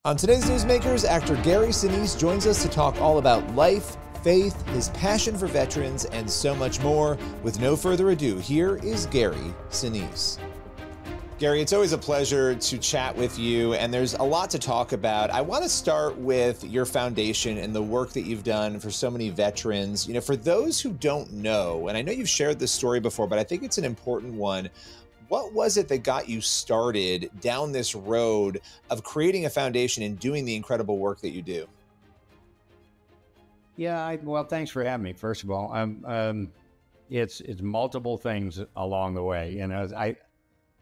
On today's Newsmakers, actor Gary Sinise joins us to talk all about life, faith, his passion for veterans, and so much more. With no further ado, here is Gary Sinise. Gary, it's always a pleasure to chat with you, and there's a lot to talk about. I want to start with your foundation and the work that you've done for so many veterans. You know, for those who don't know, and I know you've shared this story before, but I think it's an important one. What was it that got you started down this road of creating a foundation and doing the incredible work that you do? Yeah, well, thanks for having me. First of all, it's multiple things along the way. You know, I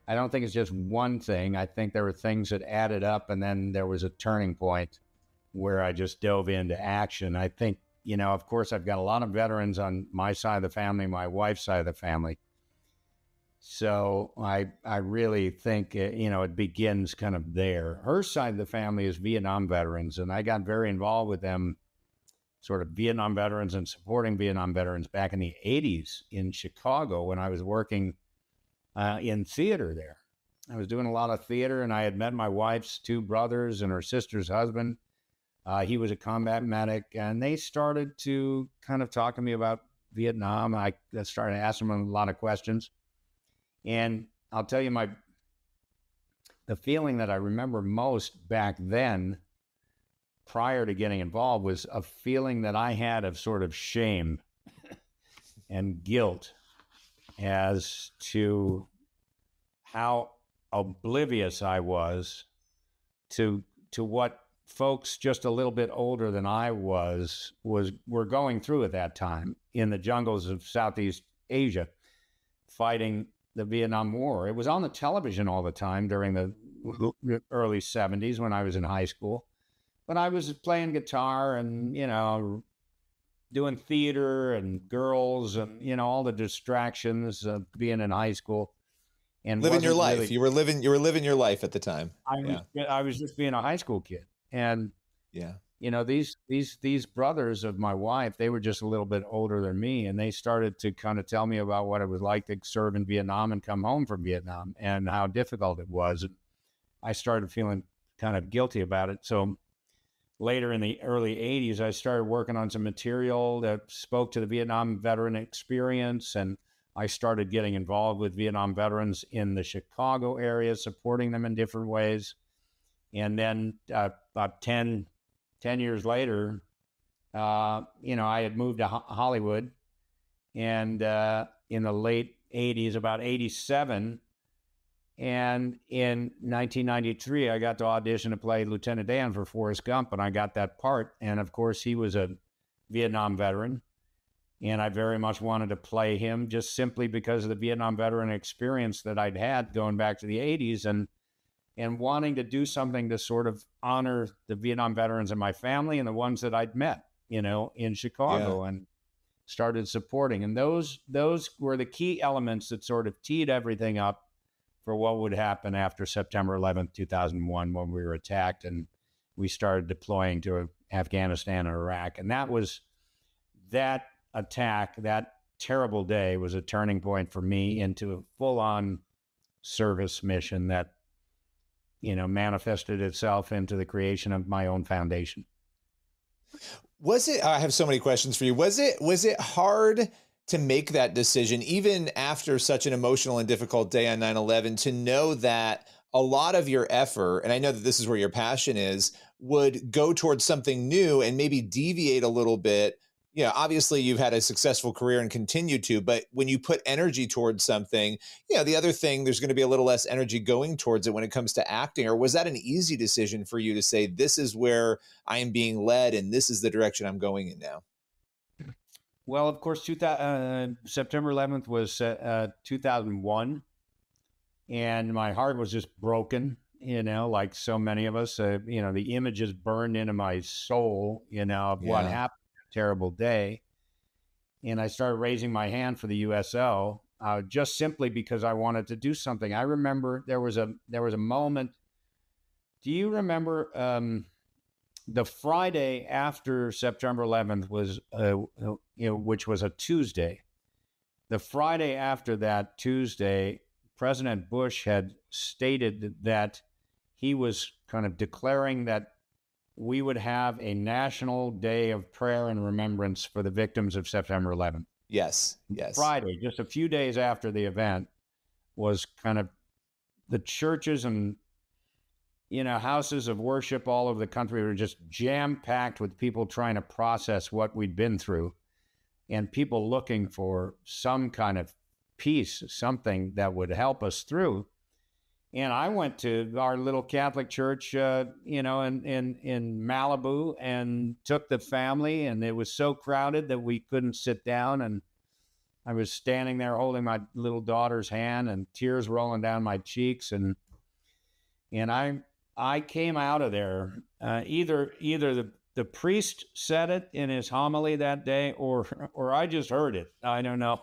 don't think it's just one thing. I think there were things that added up, and then there was a turning point where I just dove into action. I think, you know, of course, I've got a lot of veterans on my side of the family, my wife's side of the family. So I really think, you know, it begins kind of there. Her side of the family is Vietnam veterans, and I got very involved with them, sort of Vietnam veterans and supporting Vietnam veterans back in the 80s in Chicago when I was working in theater there. I was doing a lot of theater, and I had met my wife's two brothers and her sister's husband. He was a combat medic, and they started to kind of talk to me about Vietnam. I started asking them a lot of questions. And I'll tell you, the feeling that I remember most back then, prior to getting involved, was a feeling that I had of sort of shame and guilt as to how oblivious I was to what folks just a little bit older than I were going through at that time in the jungles of Southeast Asia, fighting the Vietnam War. It was on the television all the time during the early 70s when I was in high school. But I was playing guitar and, you know, doing theater and girls and, you know, all the distractions of being in high school. And living your life. Really, you were living your life at the time. I was just being a high school kid. And yeah, you know, these brothers of my wife, they were just a little bit older than me, and they started to kind of tell me about what it was like to serve in Vietnam and come home from Vietnam and how difficult it was. And I started feeling kind of guilty about it. So later in the early 80s, I started working on some material that spoke to the Vietnam veteran experience, and I started getting involved with Vietnam veterans in the Chicago area, supporting them in different ways. And then about 10 years later, you know, I had moved to Hollywood, and in the late 80s, about 87, and in 1993, I got to audition to play Lieutenant Dan for Forrest Gump, and I got that part. And of course, he was a Vietnam veteran, and I very much wanted to play him just simply because of the Vietnam veteran experience that I'd had going back to the 80s, and wanting to do something to sort of honor the Vietnam veterans in my family and the ones that I'd met, you know, in Chicago, and started supporting. And those were the key elements that sort of teed everything up for what would happen after September 11th, 2001, when we were attacked and we started deploying to Afghanistan and Iraq. And that attack, that terrible day, was a turning point for me into a full-on service mission that, you know, manifested itself into the creation of my own foundation. I have so many questions for you. Was it hard to make that decision, even after such an emotional and difficult day on 9/11, to know that a lot of your effort, and I know that this is where your passion is, would go towards something new and maybe deviate a little bit? You know, obviously you've had a successful career and continue to, but when you put energy towards something, you know, the other thing, there's going to be a little less energy going towards it when it comes to acting. Or was that an easy decision for you to say, this is where I am being led and this is the direction I'm going in now? Well, of course, September 11th was 2001, and my heart was just broken, you know, like so many of us. You know, the images burned into my soul, you know, of what happened. Terrible day. And I started raising my hand for the USO, just simply because I wanted to do something. I remember there was a moment. Do you remember the Friday after September 11th was, which was a Tuesday? The Friday after that Tuesday, President Bush had stated that he was kind of declaring that we would have a national day of prayer and remembrance for the victims of September 11th. Yes, yes. Friday, just a few days after the event, was kind of the churches and houses of worship all over the country were just jam-packed with people trying to process what we'd been through, and people looking for some kind of peace, something that would help us through. And I went to our little Catholic church, in Malibu, and took the family, and it was so crowded that we couldn't sit down. And I was standing there holding my little daughter's hand, and tears rolling down my cheeks, and I came out of there. Either the priest said it in his homily that day, or I just heard it. I don't know,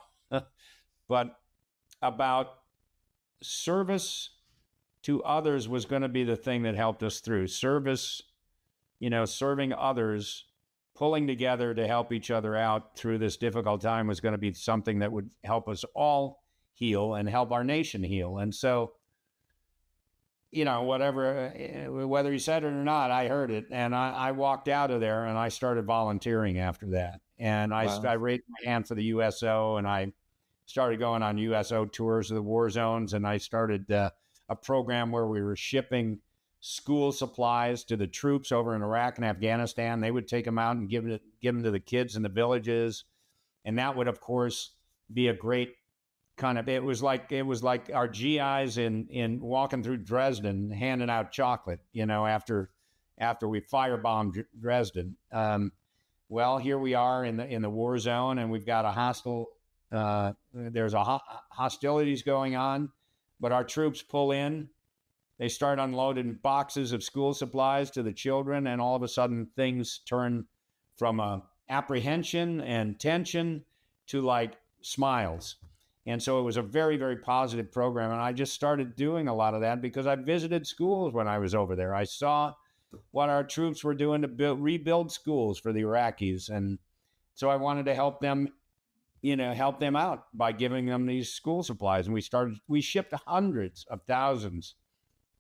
but about service to others was going to be the thing that helped us through. Service, serving others, pulling together to help each other out through this difficult time was going to be something that would help us all heal and help our nation heal. And so, whatever, whether he said it or not, I heard it. And I walked out of there and I started volunteering after that. And I raised my hand for the USO, and I started going on USO tours of the war zones. And I started a program where we were shipping school supplies to the troops over in Iraq and Afghanistan. They would take them out and give them to the kids in the villages. And that would, of course, be a great kind of, it was like our GIs in walking through Dresden, handing out chocolate, after we firebombed Dresden. Well, here we are in the war zone, and we've got there's hostilities going on, but our troops pull in. They start unloading boxes of school supplies to the children, and all of a sudden things turn from apprehension and tension to like smiles. And so it was a very, very positive program. And I just started doing a lot of that because I visited schools when I was over there. I saw what our troops were doing to rebuild schools for the Iraqis. And so I wanted to help them out by giving them these school supplies. And we shipped hundreds of thousands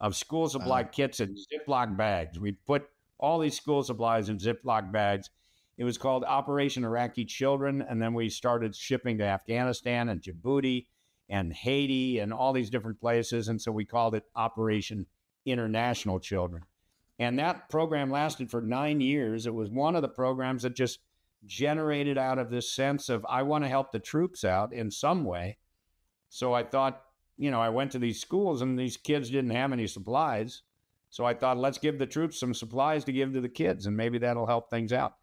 of school supply kits in Ziploc bags. We put all these school supplies in Ziploc bags. It was called Operation Iraqi Children. And then we started shipping to Afghanistan and Djibouti and Haiti and all these different places. And so we called it Operation International Children. And that program lasted for 9 years. It was one of the programs that just generated out of this sense of, I want to help the troops out in some way. So I thought, I went to these schools and these kids didn't have any supplies. So I thought, let's give the troops some supplies to give to the kids, and maybe that'll help things out.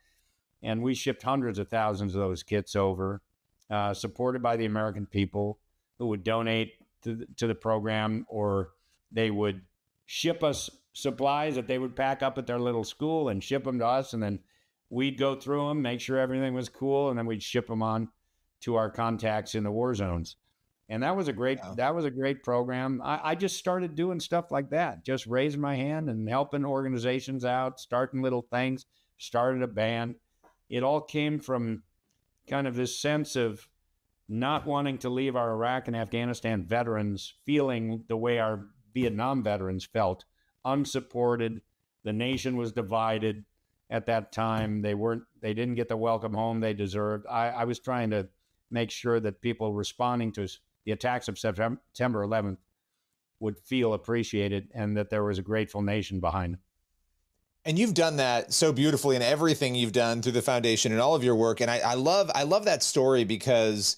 And we shipped hundreds of thousands of those kits over, supported by the American people who would donate to the program, or they would ship us supplies that they would pack up at their little school and ship them to us. And then we'd go through them, make sure everything was cool, and then we'd ship them on to our contacts in the war zones. And that was a great program. I just started doing stuff like that, just raising my hand and helping organizations out, starting little things, started a band. It all came from kind of this sense of not wanting to leave our Iraq and Afghanistan veterans feeling the way our Vietnam veterans felt, unsupported. The nation was divided at that time. They didn't get the welcome home they deserved. I was trying to make sure that people responding to the attacks of September 11th would feel appreciated, and that there was a grateful nation behind them. And you've done that so beautifully in everything you've done through the foundation and all of your work. And I love that story because,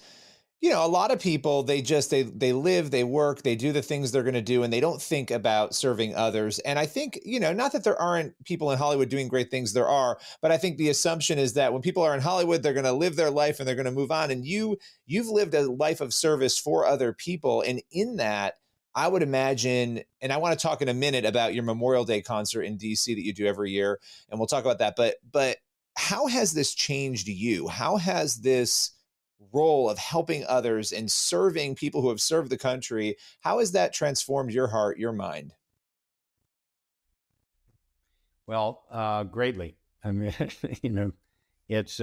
a lot of people, they live, they work, they do the things they're going to do, and they don't think about serving others. And I think, not that there aren't people in Hollywood doing great things, there are, but I think the assumption is that when people are in Hollywood, they're going to live their life and they're going to move on. And you've lived a life of service for other people. And in that, I would imagine, and I want to talk in a minute about your Memorial Day concert in DC that you do every year, and we'll talk about that. But how has this changed you? How has this role of helping others and serving people who have served the country, how has that transformed your heart, your mind? Well, greatly. I mean, it's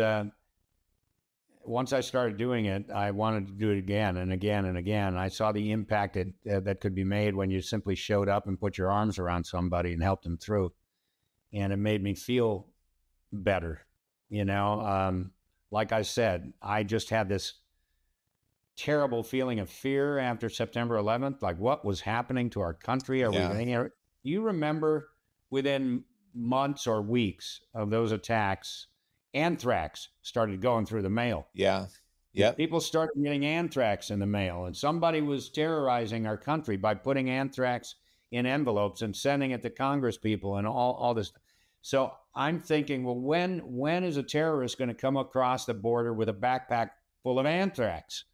once I started doing it, I wanted to do it again and again and again. I saw the impact that could be made when you simply showed up and put your arms around somebody and helped them through. And it made me feel better. Like I said, I just had this terrible feeling of fear after September 11th. Like, what was happening to our country? Are we going to? You remember within months or weeks of those attacks, anthrax started going through the mail. Yeah. Yeah. People started getting anthrax in the mail, and somebody was terrorizing our country by putting anthrax in envelopes and sending it to Congress people and all this. So I'm thinking, well, when is a terrorist going to come across the border with a backpack full of anthrax?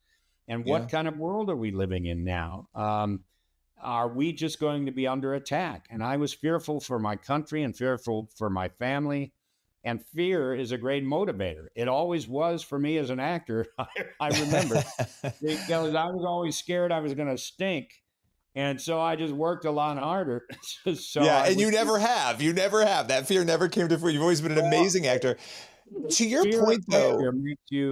And what kind of world are we living in now? Are we just going to be under attack? And I was fearful for my country and fearful for my family. And fear is a great motivator. It always was for me as an actor. I remember because I was always scared I was going to stink. And so I just worked a lot harder. You never have. You never have. That fear never came to fruition. You've always been an amazing actor. To your point, though,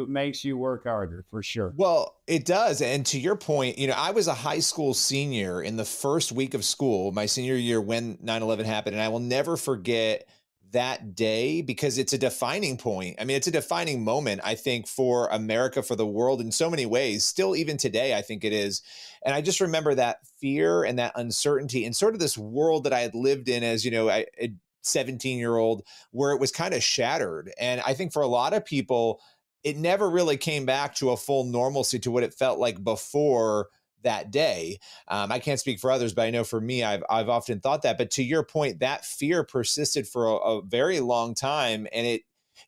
makes you work harder for sure. Well, it does. And to your point, I was a high school senior in the first week of school, my senior year when 9/11 happened. And I will never forget that day because it's a defining point. I mean, it's a defining moment, I think, for America, for the world in so many ways. Still, even today, I think it is. And I just remember that fear and that uncertainty and sort of this world that I had lived in as, a 17-year-old, where it was kind of shattered. And I think for a lot of people, it never really came back to a full normalcy to what it felt like before that day. I can't speak for others, but I know for me, I've often thought that. But to your point, that fear persisted for a very long time. And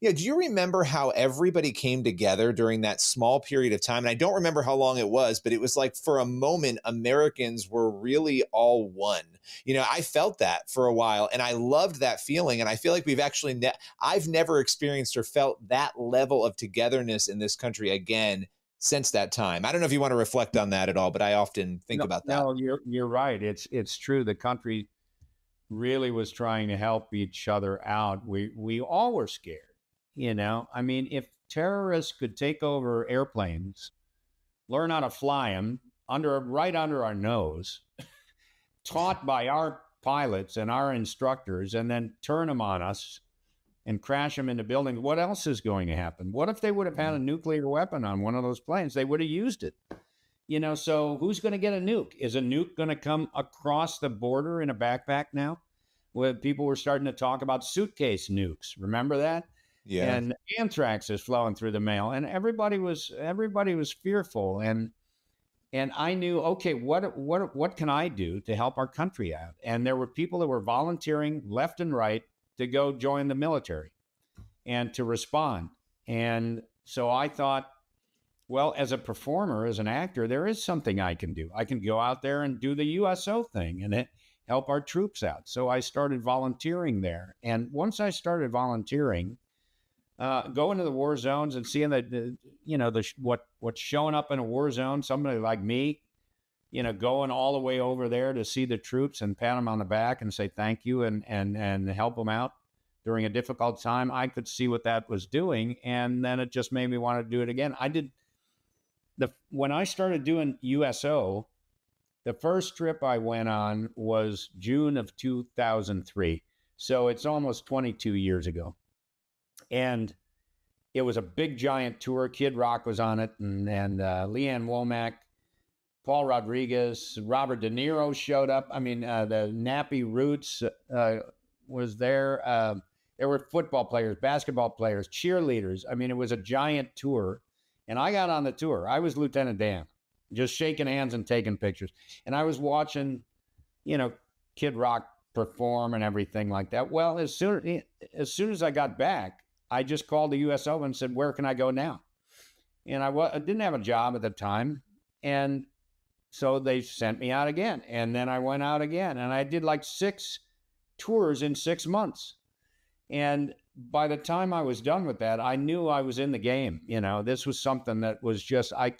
do you remember how everybody came together during that small period of time? And I don't remember how long it was, but it was like for a moment, Americans were really all one. I felt that for a while and I loved that feeling. And I feel like I've never experienced or felt that level of togetherness in this country again since that time. I don't know if you want to reflect on that at all, but I often think about that. No, you're right. It's true. The country really was trying to help each other out. We all were scared. I mean, if terrorists could take over airplanes, learn how to fly them right under our nose, taught by our pilots and our instructors, and then turn them on us and crash them into buildings, what else is going to happen? What if they would have had a nuclear weapon on one of those planes? They would have used it. So who's going to get a nuke? Is a nuke going to come across the border in a backpack now? Where people were starting to talk about suitcase nukes. Remember that? Yeah. And anthrax is flowing through the mail, and everybody was fearful. And I knew, okay, what can I do to help our country out? And there were people that were volunteering left and right to go join the military and to respond. And so I thought, well, as a performer, as an actor, there is something I can do. I can go out there and do the USO thing and help our troops out. So I started volunteering there. And once I started volunteering, going to the war zones and seeing what's showing up in a war zone, somebody like me, going all the way over there to see the troops and pat them on the back and say thank you and help them out during a difficult time. I could see what that was doing, and then it just made me want to do it again. When I started doing USO, the first trip I went on was June of 2003. So it's almost 22 years ago. And it was a big, giant tour. Kid Rock was on it, and Leanne Womack, Paul Rodriguez, Robert De Niro showed up. I mean, the Nappy Roots was there. There were football players, basketball players, cheerleaders. I mean, it was a giant tour. And I got on the tour. I was Lieutenant Dan, just shaking hands and taking pictures. And I was watching, Kid Rock perform and everything like that. Well, as soon as I got back, I just called the USO and said, where can I go now? And I didn't have a job at the time. And so they sent me out again. And then I went out again. And I did like 6 tours in 6 months. And by the time I was done with that, I knew I was in the game. This was something that was just, I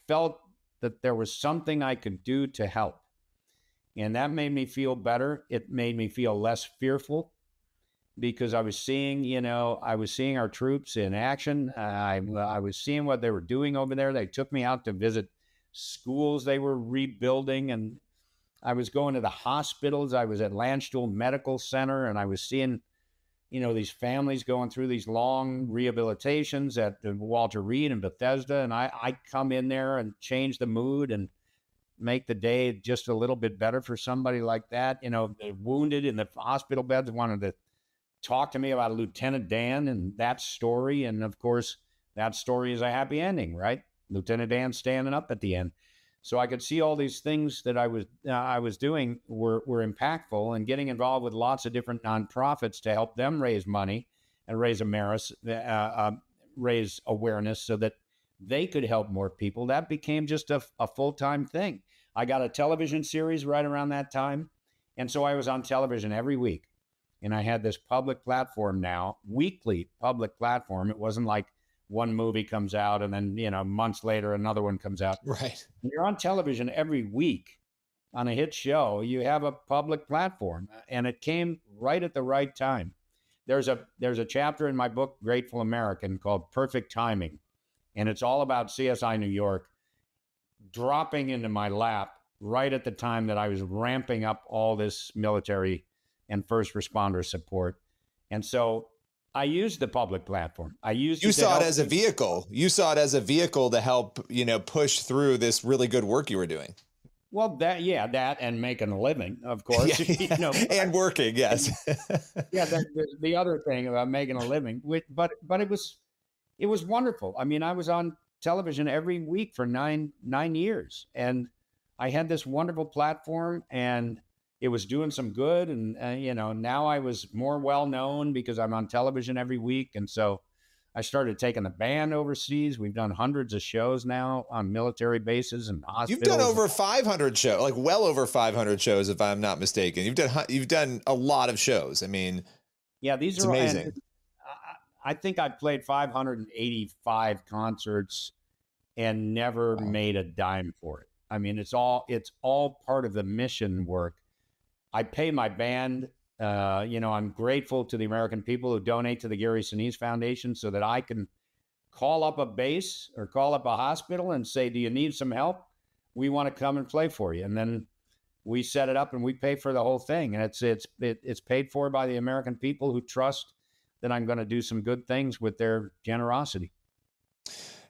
felt that there was something I could do to help. And that made me feel better. It made me feel less fearful. because I was seeing, I was seeing our troops in action. I was seeing what they were doing over there. They took me out to visit schools they were rebuilding, and I was going to the hospitals. I was at Landstuhl Medical Center, and I was seeing, these families going through these long rehabilitations at Walter Reed and Bethesda. And I come in there and change the mood and make the day just a little bit better for somebody like that. The wounded in the hospital beds wanted to talk to me about Lieutenant Dan and that story. And of course, that story is a happy ending, right? Lieutenant Dan standing up at the end. So I could see all these things that I was doing were impactful, and getting involved with lots of different nonprofits to help them raise money and raise awareness so that they could help more people. That became just a full-time thing. I got a television series right around that time. And so I was on television every week. And I had this public platform now, weekly public platform. It wasn't like one movie comes out and then, months later, another one comes out. Right. When you're on television every week on a hit show, you have a public platform, and it came right at the right time. There's a chapter in my book, Grateful American, called Perfect Timing. And it's all about CSI New York dropping into my lap right at the time that I was ramping up all this military and first responder support. And so I used the public platform. You saw it as a vehicle. You saw it as a vehicle to help, push through this really good work you were doing. Well, that and making a living, of course. Yeah. And working, yes. Yeah, the other thing about making a living, but it was wonderful. I mean, I was on television every week for nine years, and I had this wonderful platform, and it was doing some good. And, now I was more well-known because I'm on television every week. And so I started taking the band overseas. We've done hundreds of shows now on military bases and hospitals. You've done over 500 shows, like well over 500 shows, if I'm not mistaken. You've done a lot of shows. I mean, yeah, these are amazing. I think I played 585 concerts and never made a dime for it. I mean, it's all part of the mission work. I pay my band. I'm grateful to the American people who donate to the Gary Sinise Foundation so that I can call up a base or call up a hospital and say, do you need some help? We want to come and play for you. And then we set it up and we pay for the whole thing. And it's paid for by the American people who trust that I'm going to do some good things with their generosity.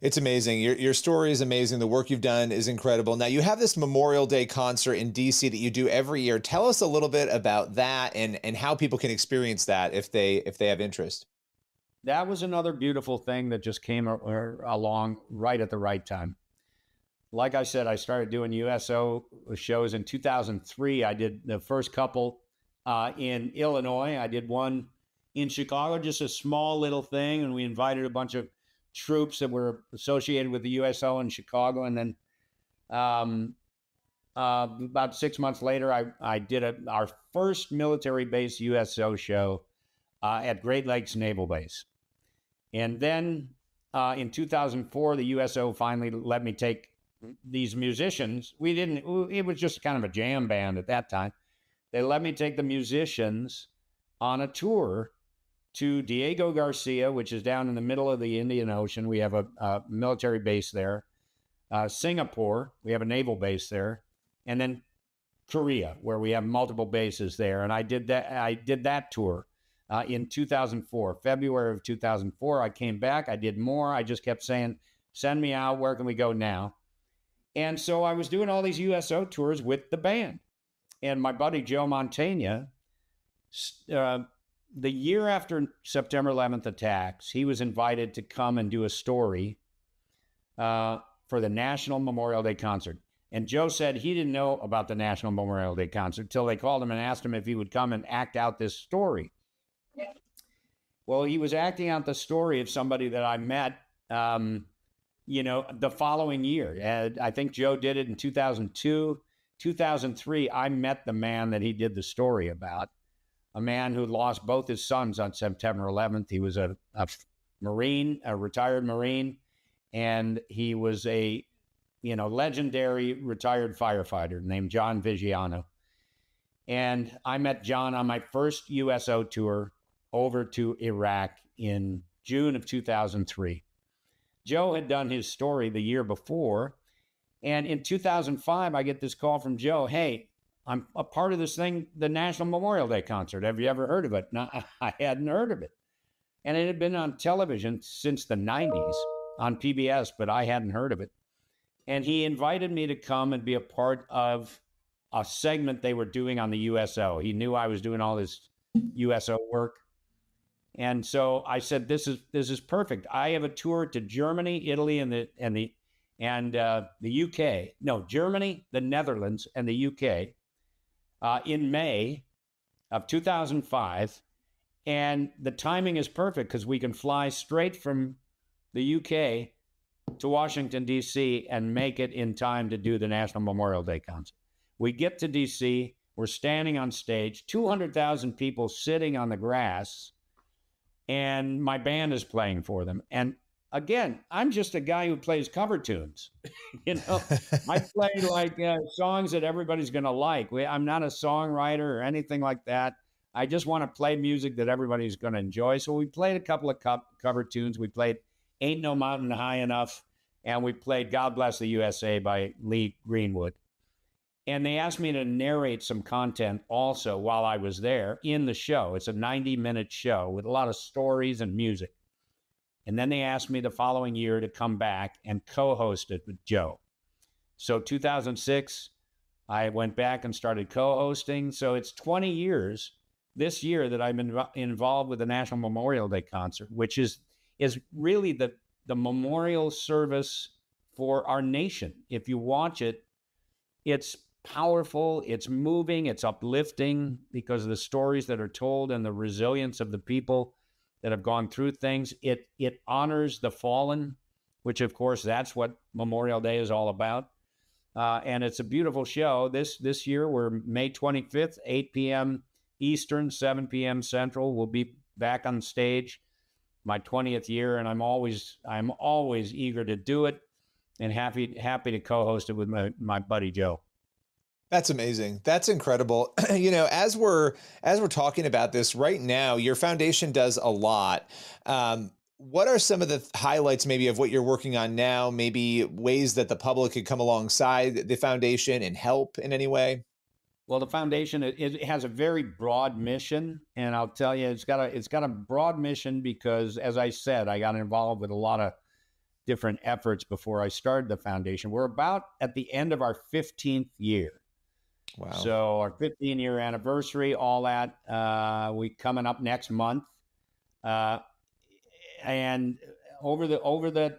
It's amazing. Your story is amazing. The work you've done is incredible. Now, you have this Memorial Day concert in DC that you do every year. Tell us a little bit about that and how people can experience that if they have interest. That was another beautiful thing that just came along right at the right time. Like I said, I started doing USO shows in 2003. I did the first couple in Illinois. I did one in Chicago, just a small little thing, and we invited a bunch of troops that were associated with the USO in Chicago. And then about 6 months later, I did our first military base USO show at Great Lakes Naval Base. And then in 2004, the USO finally let me take these musicians. It was just kind of a jam band at that time. They let me take the musicians on a tour to Diego Garcia, which is down in the middle of the Indian Ocean. We have a military base there. Singapore, we have a naval base there. And then Korea, where we have multiple bases there. And I did that tour in 2004, February of 2004. I came back, I did more. I just kept saying, send me out, where can we go now? And so I was doing all these USO tours with the band. And my buddy Joe Mantegna, the year after September 11th attacks, he was invited to come and do a story for the National Memorial Day concert. And Joe said he didn't know about the National Memorial Day concert until they called him and asked him if he would come and act out this story. Well, he was acting out the story of somebody that I met, the following year. And I think Joe did it in 2002. 2003, I met the man that he did the story about. A man who lost both his sons on September 11th. He was a Marine, a retired Marine, and he was a, legendary retired firefighter named John Vigiano. And I met John on my first USO tour over to Iraq in June of 2003. Joe had done his story the year before. And in 2005, I get this call from Joe. Hey, I'm a part of this thing, the National Memorial Day concert. Have you ever heard of it? No, I hadn't heard of it. And it had been on television since the 90s on PBS, but I hadn't heard of it. And he invited me to come and be a part of a segment they were doing on the USO. He knew I was doing all this USO work. And so I said, this is perfect. I have a tour to Germany, Italy, and the UK. No, Germany, the Netherlands, and the UK in May of 2005. And the timing is perfect because we can fly straight from the UK to Washington, D.C. and make it in time to do the National Memorial Day concert. We get to D.C., we're standing on stage, 200,000 people sitting on the grass, and my band is playing for them. And again, I'm just a guy who plays cover tunes. I play like songs that everybody's going to like. I'm not a songwriter or anything like that. I just want to play music that everybody's going to enjoy. So we played a couple of cover tunes. We played Ain't No Mountain High Enough, and we played God Bless the USA by Lee Greenwood. And they asked me to narrate some content also while I was there in the show. It's a 90-minute show with a lot of stories and music. And then they asked me the following year to come back and co-host it with Joe. So 2006, I went back and started co-hosting. So it's 20 years this year that I've been involved with the National Memorial Day concert, which is really the memorial service for our nation. If you watch it, it's powerful, it's moving, it's uplifting because of the stories that are told and the resilience of the people that have gone through things. It honors the fallen, which of course that's what Memorial Day is all about. And it's a beautiful show. This year we're May 25th, 8 p.m. Eastern, 7 p.m. Central. We'll be back on stage, my 20th year, and I'm always eager to do it and happy to co-host it with my buddy Joe. That's amazing. That's incredible. As we're talking about this right now, your foundation does a lot. What are some of the highlights maybe of what you're working on now? Maybe ways that the public could come alongside the foundation and help in any way? Well, the foundation, it has a very broad mission, and I'll tell you, it's got a broad mission because, as I said, I got involved with a lot of different efforts before I started the foundation. We're about at the end of our 15th year. Wow. So our 15-year anniversary, all that, we coming up next month. And over the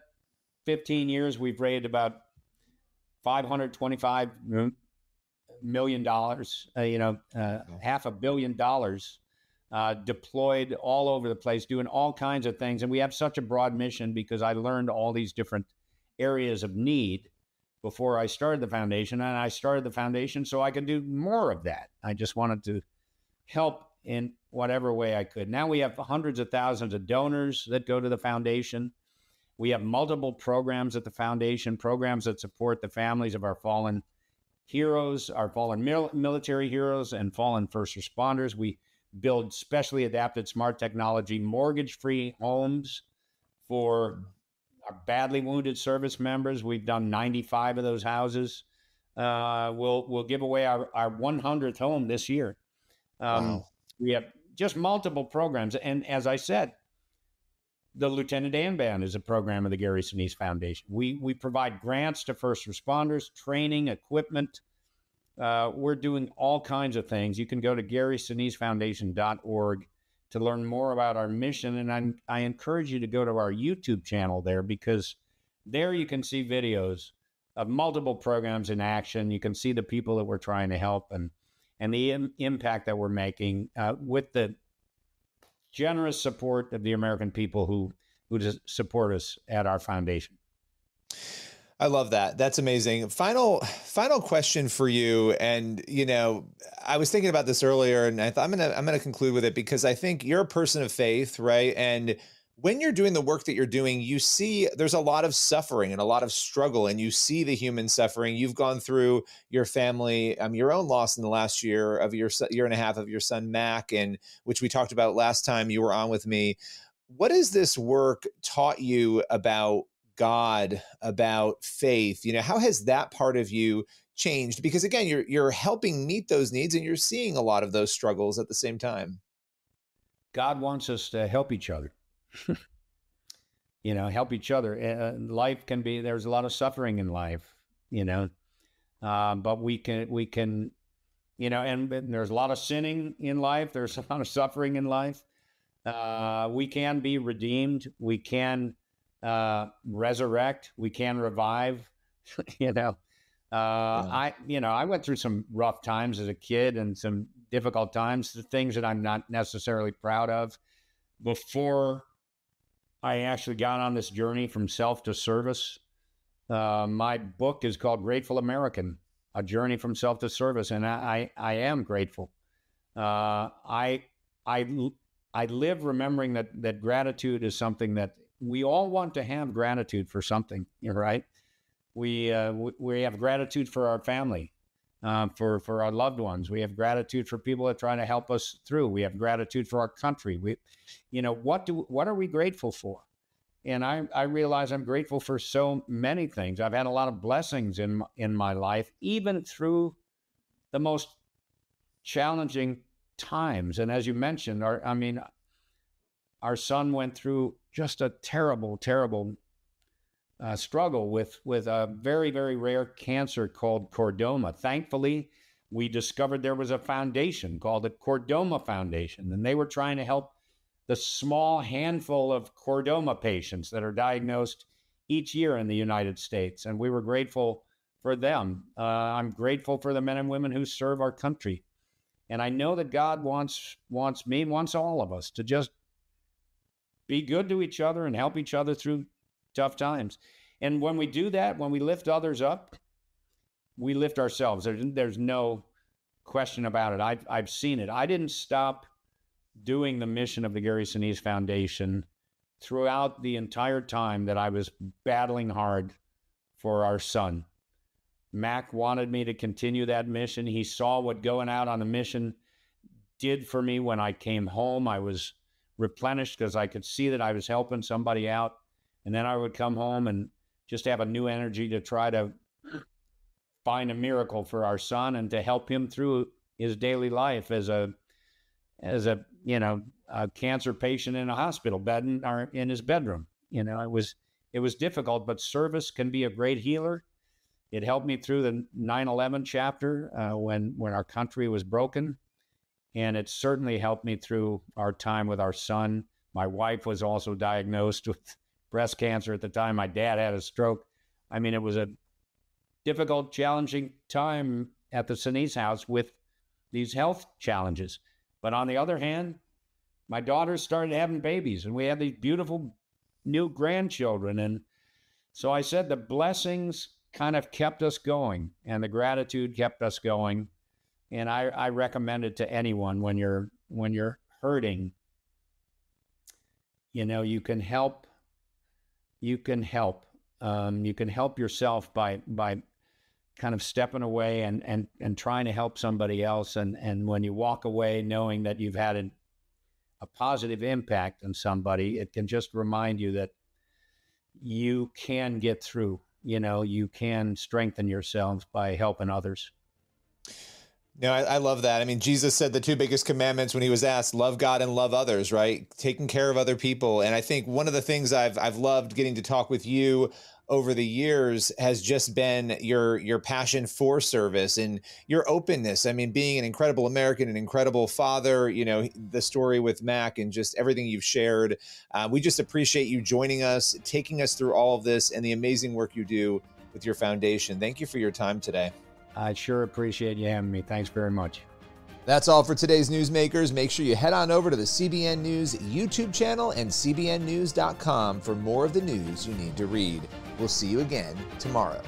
15 years, we've raised about $525 million, $500 million deployed all over the place, doing all kinds of things. And we have such a broad mission because I learned all these different areas of need before I started the foundation. And I started the foundation so I could do more of that. I just wanted to help in whatever way I could. Now we have hundreds of thousands of donors that go to the foundation. We have multiple programs at the foundation, programs that support the families of our fallen heroes, our fallen military heroes, and fallen first responders. We build specially adapted smart technology, mortgage-free homes for our badly wounded service members. We've done 95 of those houses. We'll give away our 100th home this year. Wow. We have just multiple programs. And as I said, the Lieutenant Dan Band is a program of the Gary Sinise Foundation. We provide grants to first responders, training, equipment. We're doing all kinds of things. You can go to GarySiniseFoundation.org to learn more about our mission. And I encourage you to go to our YouTube channel there, because there you can see videos of multiple programs in action. You can see the people that we're trying to help and the impact that we're making with the generous support of the American people who just support us at our foundation. I love that. That's amazing. Final question for you. And, I was thinking about this earlier, and I thought I'm going to conclude with it because I think you're a person of faith, right? And When you're doing the work that you're doing, you see there's a lot of suffering and a lot of struggle, and you see the human suffering. You've gone through your family, your own loss in the last year of your year and a half of your son, Mac, and which we talked about last time you were on with me. What has this work taught you about God, about faith? How has that part of you changed? Because again, you're helping meet those needs, and you're seeing a lot of those struggles at the same time. God wants us to help each other. Help each other. Life can be, there's a lot of suffering in life, but we can, and there's a lot of sinning in life. There's a lot of suffering in life. We can be redeemed. We can resurrect. We can revive. Yeah. I went through some rough times as a kid and some difficult times, things that I'm not necessarily proud of. Before I actually got on this journey from self to service, my book is called Grateful American, A Journey from Self to Service, and I am grateful. I live remembering that gratitude is something that we all want to have. Gratitude for something, right? We have gratitude for our family, for our loved ones. We have gratitude for people that are trying to help us through. We have gratitude for our country. What are we grateful for? And I realize I'm grateful for so many things. I've had a lot of blessings in my life, even through the most challenging times. And as you mentioned, our son went through just a terrible, terrible struggle with a very, very rare cancer called chordoma. Thankfully, we discovered there was a foundation called the Chordoma Foundation, and they were trying to help the small handful of chordoma patients that are diagnosed each year in the United States. And we were grateful for them. I'm grateful for the men and women who serve our country. And I know that God wants all of us to just be good to each other and help each other through tough times. And when we do that, when we lift others up, we lift ourselves. There's no question about it. I've seen it. I didn't stop doing the mission of the Gary Sinise Foundation throughout the entire time that I was battling hard for our son. Mac wanted me to continue that mission. He saw what going out on the mission did for me. When I came home, I was replenished because I could see that I was helping somebody out. And then I would come home and just have a new energy to try to find a miracle for our son and to help him through his daily life as a cancer patient in a hospital bed in his bedroom. It was difficult, but service can be a great healer. It helped me through the 9/11 chapter when our country was broken. And it certainly helped me through our time with our son. My wife was also diagnosed with breast cancer at the time. My dad had a stroke. It was a difficult, challenging time at the Sinise house with these health challenges. But on the other hand, my daughters started having babies, and we had these beautiful new grandchildren. And so I said the blessings kind of kept us going, and the gratitude kept us going. And I recommend it to anyone when you're hurting. You can help. You can help yourself by kind of stepping away and trying to help somebody else. And when you walk away knowing that you've had a positive impact on somebody, it can just remind you that you can get through. You can strengthen yourselves by helping others. No, I love that. Jesus said the two biggest commandments when he was asked, love God and love others, right? Taking care of other people. And I think one of the things I've loved getting to talk with you over the years has just been your passion for service and your openness. Being an incredible American, an incredible father, the story with Mac and just everything you've shared. We just appreciate you joining us, taking us through all of this and the amazing work you do with your foundation. Thank you for your time today. I sure appreciate you having me. Thanks very much. That's all for today's Newsmakers. Make sure you head on over to the CBN News YouTube channel and cbnnews.com for more of the news you need to read. We'll see you again tomorrow.